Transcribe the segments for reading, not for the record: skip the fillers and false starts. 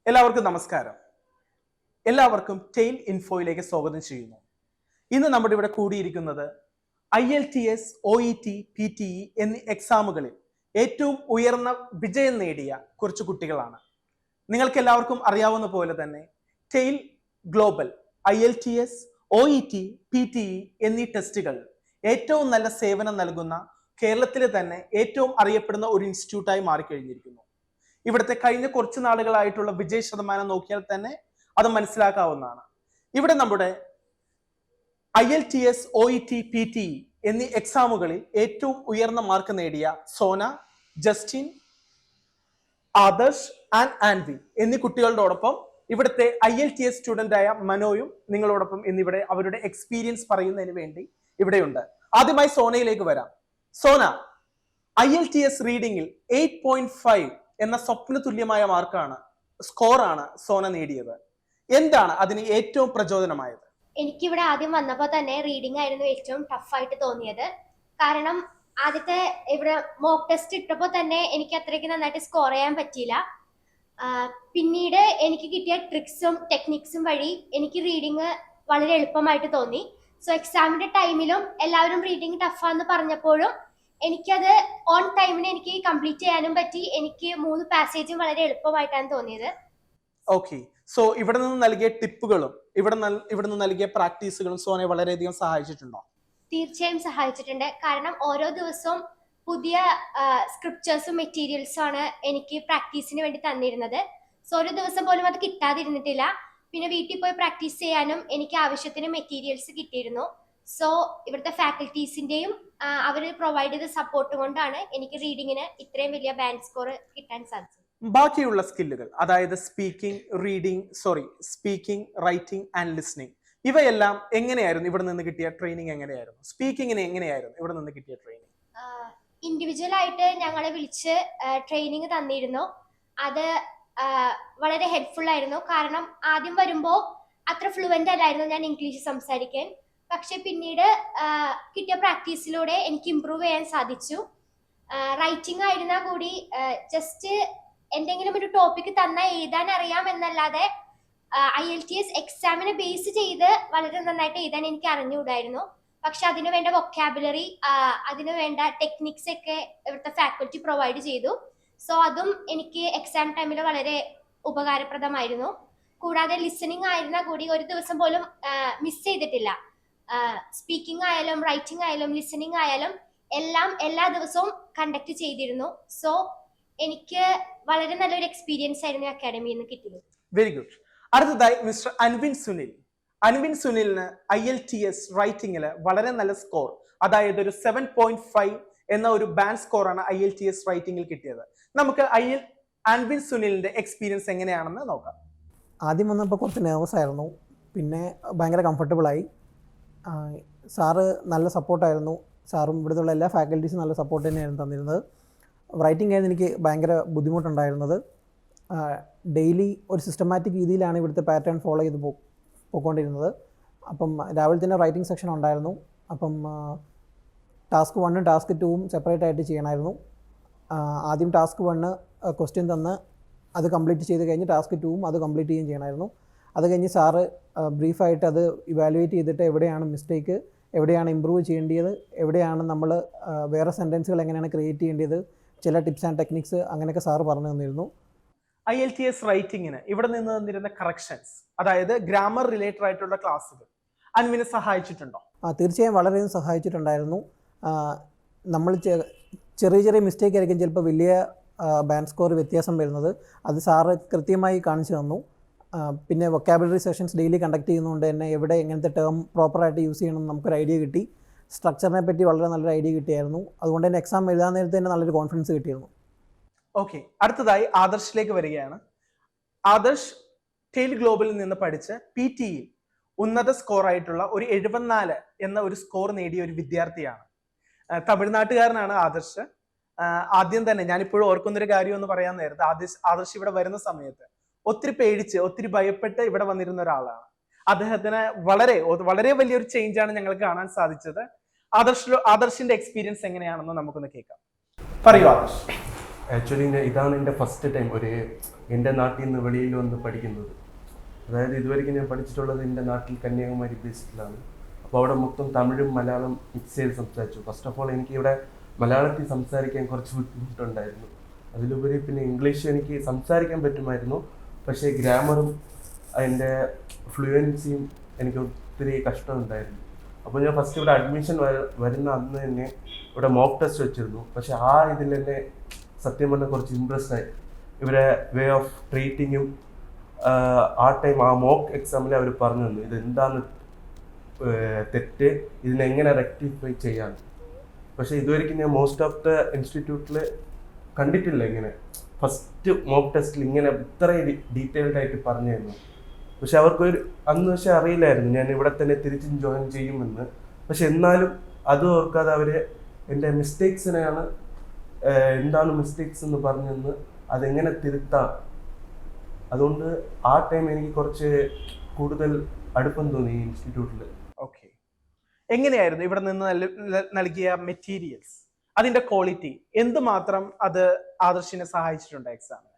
എല്ലാവർക്കും നമസ്കാരം. എല്ലാവർക്കും ടെയിൽ ഇൻഫോയിലേക്ക് സ്വാഗതം ചെയ്യുന്നു. ഇന്ന് നമ്മുടെ ഇവിടെ കൂടിയിരിക്കുന്നത് IELTS, OET, PTE എന്നീ എക്സാമുകളിൽ ഏറ്റവും ഉയർന്ന വിജയം നേടിയ കുറച്ച് കുട്ടികളാണ്. നിങ്ങൾക്ക് എല്ലാവർക്കും അറിയാവുന്ന പോലെ തന്നെ ടെയിൽ ഗ്ലോബൽ IELTS, OET, PTE എന്നീ ടെസ്റ്റുകൾ ഏറ്റവും നല്ല സേവനം നൽകുന്ന കേരളത്തിലെ തന്നെ ഏറ്റവും അറിയപ്പെടുന്ന ഒരു ഇൻസ്റ്റിറ്റ്യൂട്ടായി മാറിക്കഴിഞ്ഞിരിക്കുന്നു. ഇവിടുത്തെ കഴിഞ്ഞ കുറച്ച് നാളുകളായിട്ടുള്ള വിജയ ശതമാനം നോക്കിയാൽ തന്നെ അത് മനസ്സിലാക്കാവുന്നതാണ്. ഇവിടെ നമ്മുടെ IELTS, OET, PTE എന്നീ എക്സാമുകളിൽ ഏറ്റവും ഉയർന്ന മാർക്ക് നേടിയ സോന, ജസ്റ്റിൻ, ആദർശ് ആൻഡ് ആൻവി എന്നീ കുട്ടികളോടൊപ്പം ഇവിടുത്തെ IELTS സ്റ്റുഡന്റ് ആയ മനോയും നിങ്ങളോടൊപ്പം എന്നിവിടെ അവരുടെ എക്സ്പീരിയൻസ് പറയുന്നതിന് വേണ്ടി ഇവിടെയുണ്ട്. ആദ്യമായി സോനയിലേക്ക് വരാം. സോന, IELTS റീഡിംഗിൽ 8.5 എന്ന സ്വപ്ന തുല്യമായ സ്കോറാണ് സോന നേടിയത്. എന്താണ് അതിന് ഏറ്റവും പ്രചോദനമായത്? എനിക്കിവിടെ ആദ്യം വന്നപ്പോൾ തന്നെ റീഡിംഗ് ആയിരുന്നു ഏറ്റവും ടഫായിട്ട് തോന്നിയത്. കാരണം ആദ്യത്തെ ഇവിടെ മോക്ക് ടെസ്റ്റ് ഇട്ടപ്പോൾ തന്നെ എനിക്ക് അത്രയ്ക്ക് നന്നായിട്ട് സ്കോർ ചെയ്യാൻ പറ്റിയില്ല. പിന്നീട് എനിക്ക് കിട്ടിയ ട്രിക്സും ടെക്നിക്സും വഴി എനിക്ക് റീഡിങ് വളരെ എളുപ്പമായിട്ട് തോന്നി. സോ എക്സാമിന്റെ ടൈമിലും എല്ലാവരും റീഡിങ് ടഫാന്ന് പറഞ്ഞപ്പോഴും എനിക്കത് ഓൺ ടൈമിന് എനിക്ക് കംപ്ലീറ്റ് ചെയ്യാനും പറ്റി. എനിക്ക് 3 പാസേജും വളരെ എളുപ്പമായിട്ടാണ് തോന്നിയത്. ഓക്കെ, സോ ഇവിടെ നിന്ന് നൽകിയ ടിപ്പുകളും ഇവിടെ നിന്ന് നൽകിയ പ്രാക്ടീസുകളും സോനയെ വളരെയധികം സഹായിച്ചിട്ടുണ്ടോ? തീർച്ചയായും സഹായിച്ചിട്ടുണ്ട്. കാരണം ഓരോ ദിവസവും പുതിയ സ്ക്രിപ്റ്റേഴ്സും മെറ്റീരിയൽസും ആണ് എനിക്ക് പ്രാക്ടീസിന് വേണ്ടി തന്നിരുന്നത്. സോ ഒരു ദിവസം പോലും അത് കിട്ടാതിരുന്നിട്ടില്ല. പിന്നെ വീട്ടിൽ പോയി പ്രാക്ടീസ് ചെയ്യാനും എനിക്ക് ആവശ്യത്തിന് മെറ്റീരിയൽസ് കിട്ടിയിരുന്നു. സോ ഇവിടുത്തെ ഫാക്കൽറ്റീസിന്റെയും അവർ പ്രൊവൈഡ് ചെയ്ത സപ്പോർട്ട് കൊണ്ടാണ് എനിക്ക് റീഡിങ്ങിന് ഇത്രയും വലിയ ബാൻഡ് സ്കോർ കിട്ടാൻ സാധിച്ചത്. ബാക്കിയുള്ള സ്കില്ലുകൾ, അതായത് സ്പീക്കിംഗ്, റൈറ്റിംഗ് ആൻഡ് ലിസ്ണിംഗ്, ഇവയെല്ലാം എങ്ങനെയായിരുന്നു ഇവിടെ നിന്ന് കിട്ടിയ ട്രെയിനിങ്? എങ്ങനെയായിരുന്നു സ്പീക്കിങ്ങിന്? എങ്ങനെയായിരുന്നു ഇവിടെ നിന്ന് കിട്ടിയ ട്രെയിനിങ്? ഇൻഡിവിജ്വൽ ആയിട്ട് ഞങ്ങളെ വിളിച്ച് ട്രെയിനിങ് തന്നിരുന്നു. അത് വളരെ ഹെൽപ്ഫുൾ ആയിരുന്നു. കാരണം ആദ്യം വരുമ്പോൾ അത്ര ഫ്ലുവന്റ് അല്ലായിരുന്നു ഞാൻ ഇംഗ്ലീഷ് സംസാരിക്കാൻ. പക്ഷെ പിന്നീട് കിട്ടിയ പ്രാക്ടീസിലൂടെ എനിക്ക് ഇംപ്രൂവ് ചെയ്യാൻ സാധിച്ചു. റൈറ്റിംഗ് ആയിരുന്നാൽ കൂടി ജസ്റ്റ് എന്തെങ്കിലും ഒരു ടോപ്പിക് തന്നാൽ എഴുതാൻ അറിയാം എന്നല്ലാതെ IELTS എക്സാമിനെ ബേസ് ചെയ്ത് വളരെ നന്നായിട്ട് എഴുതാൻ എനിക്ക് അറിഞ്ഞുകൂടായിരുന്നു. പക്ഷെ അതിനു വേണ്ട വൊക്കാബുലറി, അതിനു വേണ്ട ടെക്നിക്സ് ഒക്കെ ഇവിടുത്തെ ഫാക്കൽറ്റി പ്രൊവൈഡ് ചെയ്തു. സോ അതും എനിക്ക് എക്സാം ടൈമിൽ വളരെ ഉപകാരപ്രദമായിരുന്നു. കൂടാതെ ലിസണിങ് ആയിരുന്നാൽ കൂടി ഒരു ദിവസം പോലും മിസ് ചെയ്തിട്ടില്ല. സ്പീക്കിംഗ് ആയാലും റൈറ്റിംഗ് ആയാലും ലിസണിങ് ആയാലും എല്ലാം എല്ലാ ദിവസവും കണ്ടക്ട് ചെയ്തിരുന്നു. സോ എനിക്ക് വളരെ നല്ലൊരു എക്സ്പീരിയൻസ് ആയിരുന്നു അക്കാഡമിയിൽ നിന്ന് കിട്ടിയത്. Very good. അടുത്തതായി മിസ്റ്റർ അൻവിൻ സുനിൽ. അൻവിൻ സുനിലിന് IELTS റൈറ്റിംഗിൽ വളരെ നല്ല സ്കോർ, അതായത് ഒരു 7.5 എന്ന ഒരു ബാൻഡ് സ്കോറാണ് IELTS റൈറ്റിംഗിൽ കിട്ടിയത്. നമുക്ക് അൻവിൻ സുനിലിന്റെ എക്സ്പീരിയൻസ് എങ്ങനെയാണെന്ന് നോക്കാം. ആദ്യം വന്നപ്പോൾ കുറച്ച് നെർവസ് ആയിരുന്നു, പിന്നെ ഭയങ്കര കംഫർട്ടബിളായി. സാറ് നല്ല സപ്പോർട്ടായിരുന്നു. സാറും ഇവിടുത്തെ എല്ലാ ഫാക്കൽറ്റീസും നല്ല സപ്പോർട്ട് തന്നെയായിരുന്നു തന്നിരുന്നത്. റൈറ്റിംഗ് ആയിരുന്നു എനിക്ക് ഭയങ്കര ബുദ്ധിമുട്ടുണ്ടായിരുന്നത്. ഡെയിലി ഒരു സിസ്റ്റമാറ്റിക് രീതിയിലാണ് ഇവിടുത്തെ പാറ്റേൺ ഫോളോ ചെയ്ത് പോയിക്കൊണ്ടിരുന്നത്. അപ്പം രാവിലെ തന്നെ റൈറ്റിംഗ് സെക്ഷൻ ഉണ്ടായിരുന്നു. അപ്പം ടാസ്ക് 1ഉം ടാസ്ക് 2ഉം സെപ്പറേറ്റ് ആയിട്ട് ചെയ്യണമായിരുന്നു. ആദ്യം ടാസ്ക് 1 ക്വസ്റ്റ്യൻ തന്ന് അത് കംപ്ലീറ്റ് ചെയ്ത് കഴിഞ്ഞ് ടാസ്ക് 2ഉം അത് കംപ്ലീറ്റ് ചെയ്യുകയും ചെയ്യണമായിരുന്നു. അത് കഴിഞ്ഞ് സാറ് ബ്രീഫായിട്ട് അത് ഇവാലുവേറ്റ് ചെയ്തിട്ട് എവിടെയാണ് മിസ്റ്റേക്ക്, എവിടെയാണ് ഇമ്പ്രൂവ് ചെയ്യേണ്ടത്, എവിടെയാണ് നമ്മൾ വേറെ സെൻറ്റൻസുകൾ എങ്ങനെയാണ് ക്രിയേറ്റ് ചെയ്യേണ്ടത്, ചില ടിപ്സ് ആൻഡ് ടെക്നിക്സ് അങ്ങനെയൊക്കെ സാറ് പറഞ്ഞു തന്നിരുന്നു. IELTS റൈറ്റിംഗിന് ഇവിടെ നിന്ന് തന്നിരുന്ന കറക്ഷൻസ്, അതായത് ഗ്രാമർ റിലേറ്റഡ് ആയിട്ടുള്ള ക്ലാസ്സുകൾ അൻവിനെ സഹായിച്ചിട്ടുണ്ടോ? തീർച്ചയായും വളരെയധികം സഹായിച്ചിട്ടുണ്ടായിരുന്നു. നമ്മൾ ചെറിയ മിസ്റ്റേക്ക് ആയിരിക്കും ചിലപ്പോൾ വലിയ ബാൻഡ് സ്കോർ വ്യത്യാസം വരുന്നത്. അത് സാറ് കൃത്യമായി കാണിച്ചു തന്നു. പിന്നെ വൊക്കാബുലറി സെഷൻസ് ഡെയിലി കണ്ടക്ട് ചെയ്യുന്നതുകൊണ്ട് തന്നെ എവിടെ എങ്ങനത്തെ ടേം പ്രോപ്പറായിട്ട് യൂസ് ചെയ്യണമെന്ന് നമുക്കൊരു ഐഡിയ കിട്ടി. സ്ട്രക്ചറിനെ പറ്റി വളരെ നല്ലൊരു ഐഡിയ കിട്ടിയായിരുന്നു. അതുകൊണ്ട് തന്നെ എക്സാം എഴുതാൻ നേരത്തെ തന്നെ നല്ലൊരു കോൺഫിഡൻസ് കിട്ടിയിരുന്നു. ഓക്കെ, അടുത്തതായി ആദർശിലേക്ക് വരികയാണ്. ആദർശ് ടെയിൽ ഗ്ലോബലിൽ നിന്ന് പഠിച്ച് PTE ഉന്നത സ്കോർ ആയിട്ടുള്ള ഒരു 74 എന്ന ഒരു സ്കോർ നേടിയ ഒരു വിദ്യാർത്ഥിയാണ്. തമിഴ്നാട്ടുകാരനാണ് ആദർശ്. ആദ്യം തന്നെ ഞാനിപ്പോഴും ഓർക്കുന്നൊരു കാര്യം എന്ന് പറയാൻ നേരത്തെ, ആദർശ് ഇവിടെ വരുന്ന സമയത്ത് ഒത്തിരി പേടിച്ച് ഒത്തിരി ഭയപ്പെട്ട് ഇവിടെ വന്നിരുന്ന ഒരാളാണ്. അദ്ദേഹത്തിന് വളരെ വലിയൊരു ചേഞ്ച് ആണ് ഞങ്ങൾക്ക് കാണാൻ സാധിച്ചത്. ആദർശിന്റെ എക്സ്പീരിയൻസ് എങ്ങനെയാണെന്ന് നമുക്കൊന്ന് കേൾക്കാം. പറയൂ ആദർശ്. ആക്ച്വലി ഇതാണ് എൻ്റെ ഫസ്റ്റ് ടൈം ഒരു എൻ്റെ നാട്ടിൽ നിന്ന് വെളിയിൽ വന്ന് പഠിക്കുന്നത്. അതായത് ഇതുവരെയ്ക്കും ഞാൻ പഠിച്ചിട്ടുള്ളത് എൻ്റെ നാട്ടിൽ കന്യാകുമാരി ബേസിസിലാണ്. അപ്പോൾ അവിടെ മൊത്തം തമിഴും മലയാളം മിക്സ് ചെയ്ത് സംസാരിച്ചു. ഫസ്റ്റ് ഓഫ് ഓൾ എനിക്ക് ഇവിടെ മലയാളത്തിൽ സംസാരിക്കാൻ കുറച്ച് ബുദ്ധിമുട്ടുണ്ടായിരുന്നു. അതിലുപരി പിന്നെ ഇംഗ്ലീഷ് എനിക്ക് സംസാരിക്കാൻ പറ്റുമായിരുന്നു, പക്ഷേ ഗ്രാമറും അതിൻ്റെ ഫ്ലുവൻസിയും എനിക്ക് ഒത്തിരി കഷ്ടമുണ്ടായിരുന്നു. അപ്പോൾ ഞാൻ ഫസ്റ്റ് ഇവിടെ അഡ്മിഷൻ വരുന്ന അന്ന് തന്നെ ഇവിടെ മോക്ക് ടെസ്റ്റ് വെച്ചിരുന്നു. പക്ഷെ ആ ഇതിൽ തന്നെ സത്യം പറഞ്ഞാൽ കുറച്ച് ഇമ്പ്രസ്ഡ് ആയി. ഇവരെ വേ ഓഫ് ട്രീറ്റിങ്ങും ആ ടൈം ആ മോക്ക് എക്സാമിൽ അവർ പറഞ്ഞു തന്നു ഇതെന്താണ് തെറ്റ്, ഇതിനെങ്ങനെ റെക്ടിഫൈ ചെയ്യാൻ. പക്ഷേ ഇതുവരെയ്ക്കും ഞാൻ മോസ്റ്റ് ഓഫ് ദ ഇൻസ്റ്റിറ്റ്യൂട്ടിൽ കണ്ടിട്ടില്ല ഇങ്ങനെ ഫസ്റ്റ് മോക്ക് ടെസ്റ്റിൽ ഇങ്ങനെ ഇത്രയും ഡീറ്റെയിൽഡ് ആയിട്ട് പറഞ്ഞു തരുന്നു. പക്ഷെ അവർക്കൊരു അന്ന് പക്ഷെ അറിയില്ലായിരുന്നു ഞാൻ ഇവിടെ തന്നെ തിരിച്ചും ജോയിൻ ചെയ്യുമെന്ന്. പക്ഷെ എന്നാലും അത് ഓർക്കാതെ അവർ എൻ്റെ മിസ്റ്റേക്സിനെയാണ് എന്താണ് മിസ്റ്റേക്സ് എന്ന് പറഞ്ഞെന്ന് അതെങ്ങനെ തിരുത്താം. അതുകൊണ്ട് ആ ടൈം എനിക്ക് കുറച്ച് കൂടുതൽ അടുപ്പം തോന്നി ഈ ഇൻസ്റ്റിറ്റ്യൂട്ടിൽ. ഓക്കെ, എങ്ങനെയായിരുന്നു ഇവിടെ നിന്ന് നൽകിയ മെറ്റീരിയൽസ്, അതിന്റെ ക്വാളിറ്റി എന്തുമാത്രം അത് ആദർശിനെ സഹായിച്ചിട്ടുണ്ട് എക്സാമിന്?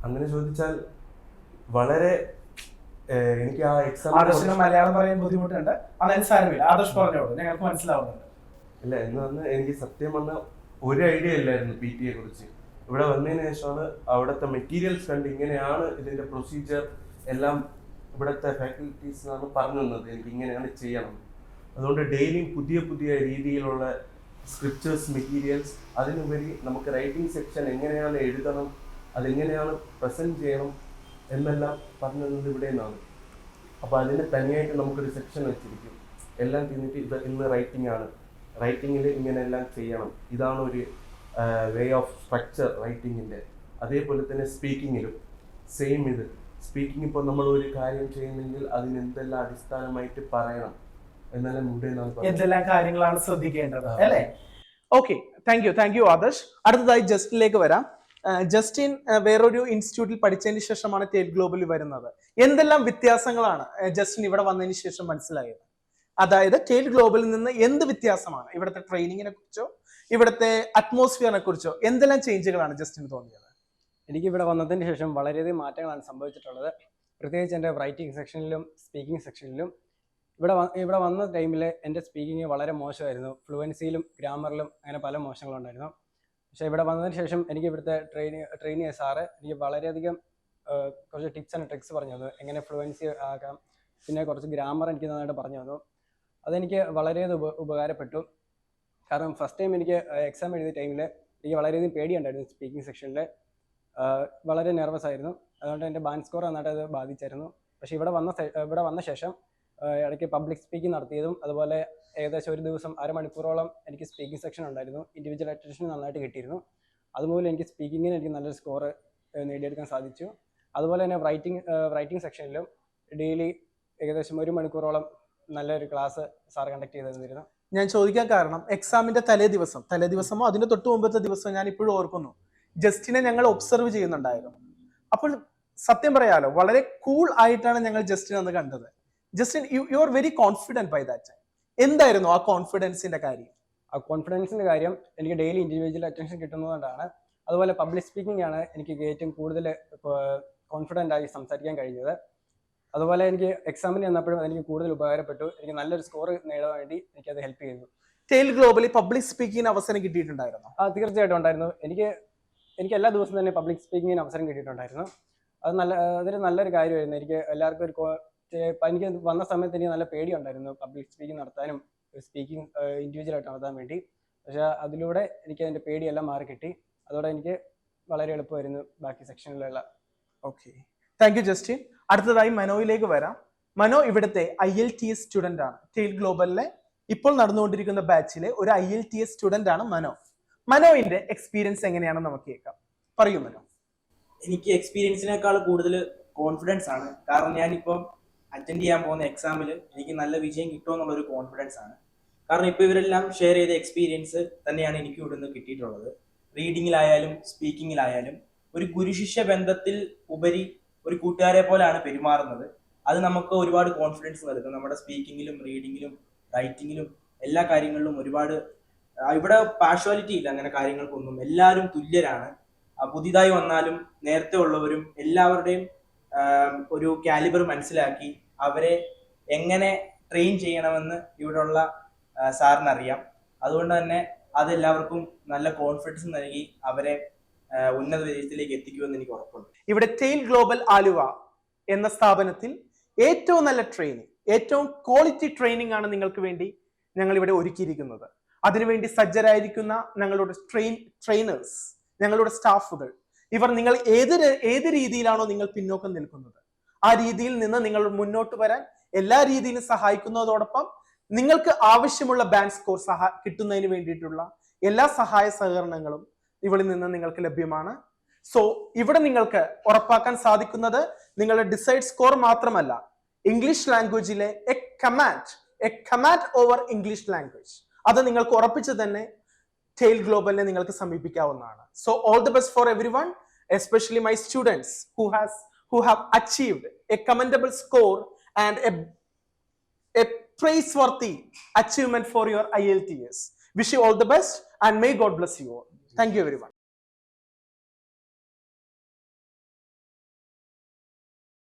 അങ്ങനെ ചോദിച്ചാൽ വളരെ എനിക്ക് ആ എക്സാം ആദർശിന് മലയാളം പറയാൻ ബുദ്ധിമുട്ടുണ്ട്, അതായത് സാരമില്ല, ആദർശ് പറഞ്ഞോളൂ, ഞങ്ങൾക്ക് മനസ്സിലാവുന്നുണ്ട്. ഇല്ല എന്ന് പറഞ്ഞാൽ എനിക്ക് സത്യം പറഞ്ഞാൽ ഒരു ഐഡിയ ഇല്ലായിരുന്നു പി ടിയെ കുറിച്ച്. ഇവിടെ വന്നതിന് ശേഷമാണ് അവിടുത്തെ മെറ്റീരിയൽസ് കണ്ട് ഇങ്ങനെയാണ് ഇതിന്റെ പ്രൊസീജിയർ എല്ലാം ഇവിടുത്തെ ഫാക്കൽറ്റീസിനാണ് പറഞ്ഞു തന്നത് എനിക്ക് ഇങ്ങനെയാണ് ചെയ്യണം. അതുകൊണ്ട് ഡെയിലിയും പുതിയ പുതിയ രീതിയിലുള്ള സ്ക്രിപ്റ്റേഴ്സ് മെറ്റീരിയൽസ്, അതിനുപരി നമുക്ക് റൈറ്റിംഗ് സെക്ഷൻ എങ്ങനെയാണ് എഴുതണം, അതെങ്ങനെയാണ് പ്രസൻറ്റ് ചെയ്യണം എന്നെല്ലാം പറഞ്ഞു തന്നത് ഇവിടെ നിന്നാണ്. അപ്പോൾ അതിന് തനിയായിട്ട് നമുക്കൊരു സെക്ഷൻ വെച്ചിരിക്കും. എല്ലാം തിന്നിട്ട് ഇത് ഇന്ന് റൈറ്റിംഗ് ആണ്, റൈറ്റിങ്ങിൽ ഇങ്ങനെ എല്ലാം ചെയ്യണം, ഇതാണ് ഒരു വേ ഓഫ് സ്ട്രക്ചർ റൈറ്റിങ്ങിൻ്റെ. അതേപോലെ തന്നെ സ്പീക്കിങ്ങിലും സെയിം ഇത്. സ്പീക്കിംഗ് ഇപ്പോൾ നമ്മൾ ഒരു കാര്യം ചെയ്യുന്നെങ്കിൽ അതിന് എന്തെല്ലാം അടിസ്ഥാനമായിട്ട് പറയണം എന്നെല്ലാം ഇവിടെ എന്തെല്ലാം കാര്യങ്ങളാണ് ശ്രദ്ധിക്കേണ്ടത് അല്ലേ? Okay, thank U Adarsh. അടുത്തതായി ജസ്റ്റിനിലേക്ക് വരാം. ജസ്റ്റിൻ വേറൊരു ഇൻസ്റ്റിറ്റ്യൂട്ടിൽ പഠിച്ചതിന് ശേഷമാണ് ടെയിൽ ഗ്ലോബലിൽ വരുന്നത്. എന്തെല്ലാം വ്യത്യാസങ്ങളാണ് ജസ്റ്റിൻ ഇവിടെ വന്നതിന് ശേഷം മനസ്സിലായത്? അതായത് ടെയിൽ ഗ്ലോബലിൽ നിന്ന് എന്ത് വ്യത്യാസമാണ്, ഇവിടുത്തെ ട്രെയിനിങ്ങിനെ കുറിച്ചോ ഇവിടുത്തെ അറ്റ്മോസ്ഫിയറിനെ കുറിച്ചോ എന്തെല്ലാം ചേഞ്ചുകളാണ് ജസ്റ്റിന് തോന്നിയത്? എനിക്ക് ഇവിടെ വന്നതിന് ശേഷം വളരെയധികം മാറ്റങ്ങളാണ് സംഭവിച്ചിട്ടുള്ളത്. പ്രത്യേകിച്ച് എൻ്റെ റൈറ്റിംഗ് സെക്ഷനിലും സ്പീക്കിംഗ് സെക്ഷനിലും. ഇവിടെ വന്ന ടൈമിൽ എൻ്റെ സ്പീക്കിംഗ് വളരെ മോശമായിരുന്നു. ഫ്ലുവൻസിയിലും ഗ്രാമറിലും അങ്ങനെ പല മോശങ്ങളുണ്ടായിരുന്നു. പക്ഷേ ഇവിടെ വന്നതിന് ശേഷം എനിക്ക് ഇവിടുത്തെ ട്രെയിനിങ് സാറ് എനിക്ക് വളരെയധികം കുറച്ച് ടിപ്സ് ആൻഡ് ട്രിക്സ് പറഞ്ഞു തന്നു, എങ്ങനെ ഫ്ലുവൻസി ആക്കാം. പിന്നെ കുറച്ച് ഗ്രാമർ എനിക്ക് നന്നായിട്ട് പറഞ്ഞു തന്നു. അതെനിക്ക് വളരെയധികം ഉപകാരപ്പെട്ടു. കാരണം ഫസ്റ്റ് ടൈം എനിക്ക് എക്സാം എഴുതിയ ടൈമിൽ എനിക്ക് വളരെയധികം പേടിയുണ്ടായിരുന്നു. സ്പീക്കിംഗ് സെക്ഷനിൽ വളരെ നെർവസ് ആയിരുന്നു. അതുകൊണ്ട് എൻ്റെ ബാൻഡ് സ്കോർ നന്നായിട്ട് അത് ബാധിച്ചായിരുന്നു. പക്ഷേ ഇവിടെ വന്ന ശേഷം ഇടയ്ക്ക് പബ്ലിക് സ്പീക്കിംഗ് നടത്തിയതും അതുപോലെ ഏകദേശം ഒരു ദിവസം അരമണിക്കൂറോളം എനിക്ക് സ്പീക്കിംഗ് സെക്ഷൻ ഉണ്ടായിരുന്നു. ഇൻഡിവിജ്വൽ അറ്റൻഷൻ നന്നായിട്ട് കിട്ടിയിരുന്നു. അതുപോലെ എനിക്ക് സ്പീക്കിങ്ങിന് എനിക്ക് നല്ലൊരു സ്കോർ നേടിയെടുക്കാൻ സാധിച്ചു. അതുപോലെ തന്നെ റൈറ്റിംഗ് സെക്ഷനിലും ഡെയിലി ഏകദേശം ഒരു മണിക്കൂറോളം നല്ലൊരു ക്ലാസ് സാർ കണ്ടക്ട് ചെയ്ത് തന്നിരുന്നു. ഞാൻ ചോദിക്കാൻ കാരണം എക്സാമിന്റെ തലേ ദിവസമോ അതിന്റെ തൊട്ട് മുമ്പത്തെ ദിവസം ഞാൻ ഇപ്പോഴും ഓർക്കുന്നു, ജസ്റ്റിനെ ഞങ്ങൾ ഒബ്സർവ് ചെയ്യുന്നുണ്ടായിരുന്നു. അപ്പോൾ സത്യം പറയാലോ വളരെ കൂൾ ആയിട്ടാണ് ഞങ്ങൾ ജസ്റ്റിനെ അന്ന് കണ്ടത്. Justin, you are very confident by that time. എന്തായിരുന്നു ആ കോൺഫിഡൻസിന്റെ കാര്യം? ആ കോൺഫിഡൻസിന്റെ കാര്യം എനിക്ക് ഡെയിലി ഇൻഡിവിജ്വൽ അറ്റൻഷൻ കിട്ടുന്നതുകൊണ്ടാണ്. അതുപോലെ പബ്ലിക് സ്പീക്കിംഗ് ആണ് എനിക്ക് ഏറ്റവും കൂടുതൽ കോൺഫിഡൻ്റ് ആയി സംസാരിക്കാൻ കഴിഞ്ഞത്. അതുപോലെ എനിക്ക് എക്സാമിന് ചെന്നപ്പോഴും എനിക്ക് കൂടുതൽ ഉപകാരപ്പെട്ടു. എനിക്ക് നല്ലൊരു സ്കോർ നേടാൻ വേണ്ടി എനിക്കത് ഹെൽപ്പ് ചെയ്തു. ടെയിൽ ഗ്ലോബലി പബ്ലിക് സ്പീക്കിംഗിന് അവസരം കിട്ടിയിട്ടുണ്ടായിരുന്നു? തീർച്ചയായിട്ടും ഉണ്ടായിരുന്നു. എനിക്ക് എല്ലാ ദിവസവും തന്നെ പബ്ലിക് സ്പീക്കിങ്ങിന് അവസരം കിട്ടിയിട്ടുണ്ടായിരുന്നു. അതൊരു നല്ലൊരു കാര്യമായിരുന്നു. എനിക്ക് എല്ലാവർക്കും എനിക്ക് വന്ന സമയത്ത് എനിക്ക് നല്ല പേടിയുണ്ടായിരുന്നു പബ്ലിക് സ്പീക്കിംഗ് നടത്താനും സ്പീക്കിംഗ് ഇൻഡിവിജ്വലായിട്ട് നടത്താൻ വേണ്ടി. പക്ഷേ അതിലൂടെ എനിക്ക് അതിൻ്റെ പേടിയെല്ലാം മാറി കിട്ടി. അതോടെ എനിക്ക് വളരെ എളുപ്പമായിരുന്നു ബാക്കി സെക്ഷനിലുള്ള. Okay, thank you Justin. അടുത്തതായി മനോയിലേക്ക് വരാം. മനോ ഇവിടുത്തെ IELTS സ്റ്റുഡൻ്റ് ആണ്. ടെയിൽ ഗ്ലോബലിലെ ഇപ്പോൾ നടന്നുകൊണ്ടിരിക്കുന്ന ബാച്ചിലെ ഒരു IELTS സ്റ്റുഡൻ്റ് ആണ് മനോ. മനോയിന്റെ എക്സ്പീരിയൻസ് എങ്ങനെയാണെന്ന് നമുക്ക് കേൾക്കാം. പറയൂ മനോ. എനിക്ക് എക്സ്പീരിയൻസിനേക്കാൾ കൂടുതൽ കോൺഫിഡൻസ് ആണ്. കാരണം ഞാനിപ്പം അറ്റൻഡ് ചെയ്യാൻ പോകുന്ന എക്സാമിൽ എനിക്ക് നല്ല വിജയം കിട്ടുമെന്നുള്ളൊരു കോൺഫിഡൻസ് ആണ്. കാരണം ഇപ്പോൾ ഇവരെല്ലാം ഷെയർ ചെയ്ത എക്സ്പീരിയൻസ് തന്നെയാണ് എനിക്ക് ഇവിടെ നിന്ന് കിട്ടിയിട്ടുള്ളത്. റീഡിങ്ങിലായാലും സ്പീക്കിങ്ങിലായാലും ഒരു ഗുരുശിഷ്യ ബന്ധത്തിൽ ഉപരി ഒരു കൂട്ടുകാരെ പോലെയാണ് പെരുമാറുന്നത്. അത് നമുക്ക് ഒരുപാട് കോൺഫിഡൻസ് നൽകും. നമ്മുടെ സ്പീക്കിങ്ങിലും റീഡിങ്ങിലും റൈറ്റിങ്ങിലും എല്ലാ കാര്യങ്ങളിലും ഒരുപാട് ഇവിടെ പാർഷ്വാലിറ്റി ഇല്ല അങ്ങനെ കാര്യങ്ങൾക്കൊന്നും. എല്ലാവരും തുല്യരാണ്. പുതിയതായി വന്നാലും നേരത്തെ ഉള്ളവരും എല്ലാവരുടെയും ഒരു കാലിബർ മനസ്സിലാക്കി അവരെ എങ്ങനെ ട്രെയിൻ ചെയ്യണമെന്ന് ഇവിടെയുള്ള സാറിന് അറിയാം. അതുകൊണ്ട് തന്നെ അതെല്ലാവർക്കും നല്ല കോൺഫിഡൻസ് നൽകി അവരെ ഉന്നത വിജയത്തിലേക്ക് എത്തിക്കുമെന്ന് എനിക്ക് ഉറപ്പുണ്ട്. ഇവിടെ ടെയിൽ ഗ്ലോബൽ ആലുവ എന്ന സ്ഥാപനത്തിൽ ഏറ്റവും നല്ല ട്രെയിനിങ്, ഏറ്റവും ക്വാളിറ്റി ട്രെയിനിങ് ആണ് നിങ്ങൾക്ക് വേണ്ടി ഞങ്ങൾ ഇവിടെ ഒരുക്കിയിരിക്കുന്നത്. അതിനുവേണ്ടി സജ്ജരായിരിക്കുന്ന ഞങ്ങളുടെ ട്രെയിനേഴ്സ്, ഞങ്ങളുടെ സ്റ്റാഫുകൾ, ഇവർ നിങ്ങൾ ഏത് രീതിയിലാണോ നിങ്ങൾ പിന്നോക്കം നിൽക്കുന്നത് ആ രീതിയിൽ നിന്ന് നിങ്ങൾ മുന്നോട്ട് വരാൻ എല്ലാ രീതിയിലും സഹായിക്കുന്നതോടൊപ്പം നിങ്ങൾക്ക് ആവശ്യമുള്ള ബാൻഡ് സ്കോർ കിട്ടുന്നതിന് വേണ്ടിയിട്ടുള്ള എല്ലാ സഹായ സഹകരണങ്ങളും ഇവിടെ നിന്ന് നിങ്ങൾക്ക് ലഭ്യമാണ്. സോ ഇവിടെ നിങ്ങൾക്ക് ഉറപ്പാക്കാൻ സാധിക്കുന്നത് നിങ്ങളുടെ ഡിസൈഡ് സ്കോർ മാത്രമല്ല, ഇംഗ്ലീഷ് ലാംഗ്വേജിലെ a command over English language അത് നിങ്ങൾക്ക് ഉറപ്പിച്ച് തന്നെ ടെയിൽ ഗ്ലോബലിനെ നിങ്ങൾക്ക് സമീപിക്കാവുന്നതാണ്. So all the best for everyone, especially my students who have achieved a commendable score and a praiseworthy achievement for your IELTS. Wish you all the best and may God bless you all. Thank you everyone.